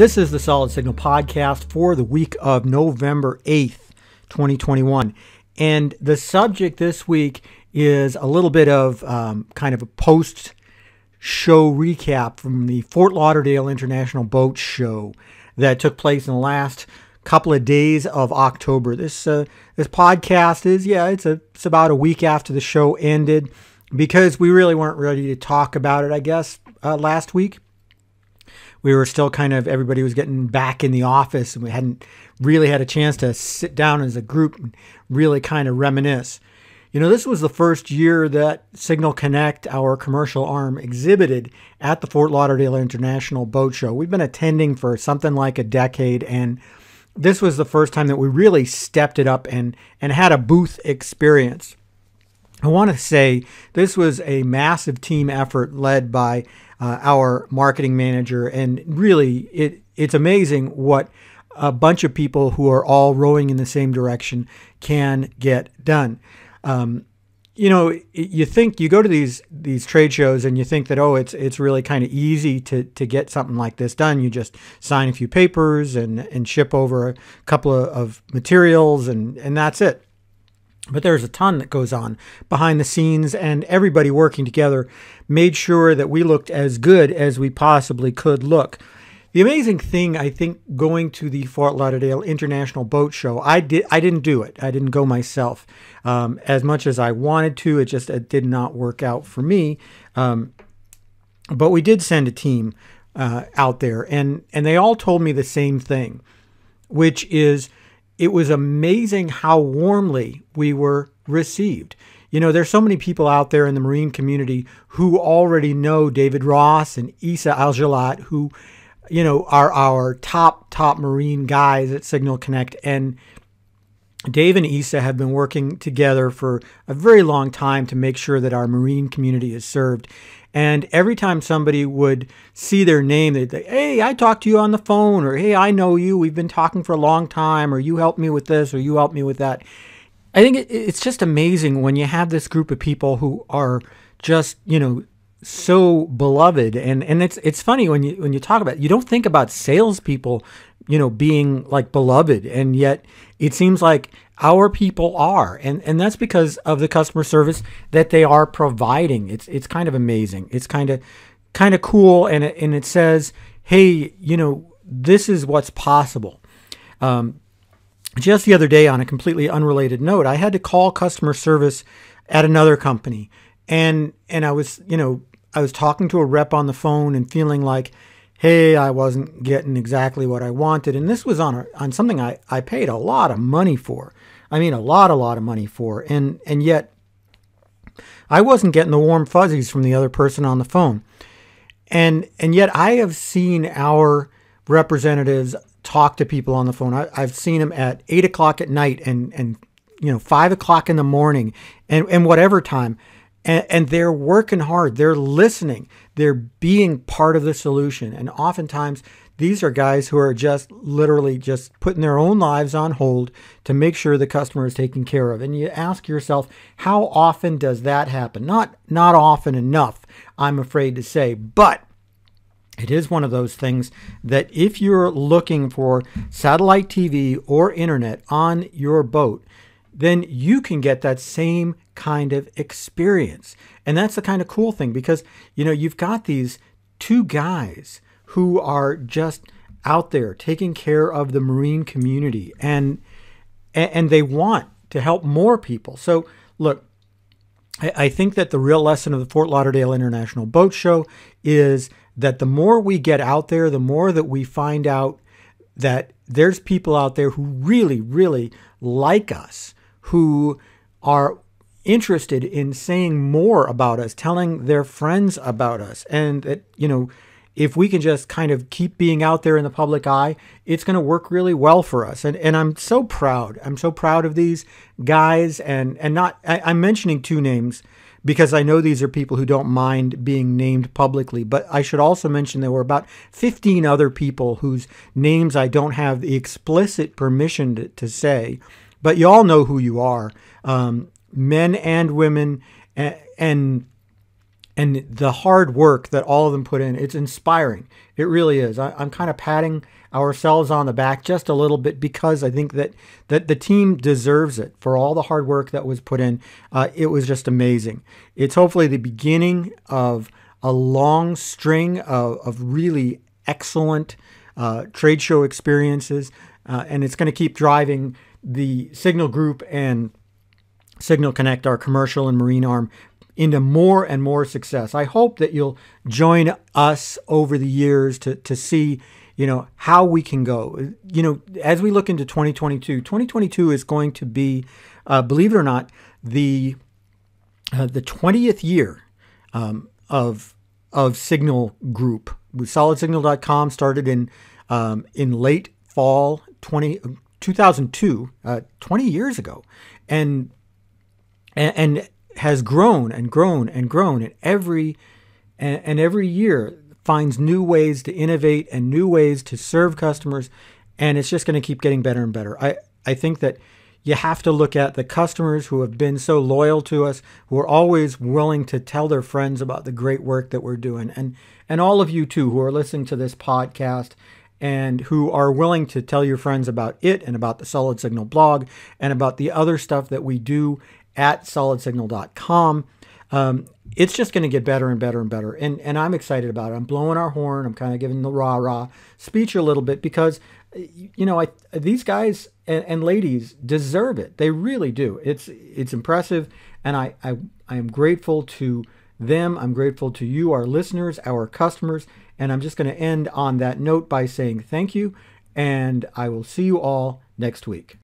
This is the Solid Signal podcast for the week of November 8th, 2021. And the subject this week is a little bit of kind of a post-show recap from the Fort Lauderdale International Boat Show that took place in the last couple of days of October. This podcast is, it's about a week after the show ended because we really weren't ready to talk about it, I guess, last week. We were still everybody was getting back in the office and we hadn't really had a chance to sit down as a group and really kind of reminisce. You know, this was the first year that Signal Connect, our commercial arm, exhibited at the Fort Lauderdale International Boat Show. We've been attending for something like a decade, and this was the first time that we really stepped it up and had a booth experience. I want to say this was a massive team effort led by our marketing manager, and really it's amazing what a bunch of people who are all rowing in the same direction can get done. You think you go to these trade shows and you think that, it's really kind of easy to get something like this done. You just sign a few papers and ship over a couple of materials and that's it. But there's a ton that goes on behind the scenes, and everybody working together made sure that we looked as good as we possibly could look. The amazing thing, I think, going to the Fort Lauderdale International Boat Show, I didn't do it. I didn't go myself. As much as I wanted to, it did not work out for me. But we did send a team out there, and they all told me the same thing, which is it was amazing how warmly we were received. You know, there's so many people out there in the marine community who already know David Ross and Isa Aljalat, who, are our top marine guys at Signal Connect. And Dave and Isa have been working together for a very long time to make sure that our marine community is served. And every time somebody would see their name, they'd say, "Hey, I talked to you on the phone," or "Hey, I know you. We've been talking for a long time," or "You helped me with this," or "You helped me with that." I think it's just amazing when you have this group of people who are just, so beloved. And it's funny when you talk about it, you don't think about salespeople, being like beloved, and yet it seems like our people are, and that's because of the customer service that they are providing. It's kind of amazing. It's kind of cool, and it says, hey, this is what's possible. Just the other day, on a completely unrelated note, I had to call customer service at another company, and I was talking to a rep on the phone and feeling like, hey, I wasn't getting exactly what I wanted. And this was on something I paid a lot of money for. I mean, a lot of money for. And yet I wasn't getting the warm fuzzies from the other person on the phone. And yet I have seen our representatives talk to people on the phone. I've seen them at 8 o'clock at night and 5 o'clock in the morning and whatever time. And they're working hard. They're listening. They're being part of the solution. And oftentimes, these are guys who are just literally just putting their own lives on hold to make sure the customer is taken care of. And you ask yourself, how often does that happen? Not often enough, I'm afraid to say. But it is one of those things that if you're looking for satellite TV or internet on your boat, then you can get that same kind of experience. And that's the kind of cool thing, because, you've got these two guys who are just out there taking care of the marine community, and they want to help more people. So look, I think that the real lesson of the Fort Lauderdale International Boat Show is that the more we get out there, the more that we find out that there's people out there who really, really like us, who are interested in saying more about us, telling their friends about us. And that, if we can just kind of keep being out there in the public eye, it's going to work really well for us. And I'm so proud. I'm so proud of these guys, and I'm mentioning two names because I know these are people who don't mind being named publicly, but I should also mention there were about 15 other people whose names I don't have the explicit permission to say, but you all know who you are, men and women, and and the hard work that all of them put in. It's inspiring. It really is. I'm kind of patting ourselves on the back just a little bit because I think that the team deserves it for all the hard work that was put in. It was just amazing. It's hopefully the beginning of a long string of really excellent trade show experiences, and it's going to keep driving the Signal Group and Signal Connect, our commercial and marine arm, into more and more success. I hope that you'll join us over the years to see, how we can go. As we look into 2022, 2022 is going to be, believe it or not, the 20th year of Signal Group. SolidSignal.com started in late fall 2002, 20 years ago, and has grown and grown and grown, and every year finds new ways to innovate and new ways to serve customers, and it's just going to keep getting better and better. I think that you have to look at the customers who have been so loyal to us, who are always willing to tell their friends about the great work that we're doing, and all of you too who are listening to this podcast and who are willing to tell your friends about it and about the Solid Signal blog and about the other stuff that we do at solidsignal.com. It's just going to get better and better and better. And I'm excited about it. I'm blowing our horn. I'm kind of giving the rah-rah speech a little bit because, these guys and ladies deserve it. They really do. It's impressive. And I am grateful to them. I'm grateful to you, our listeners, our customers. And I'm just going to end on that note by saying thank you. And I will see you all next week.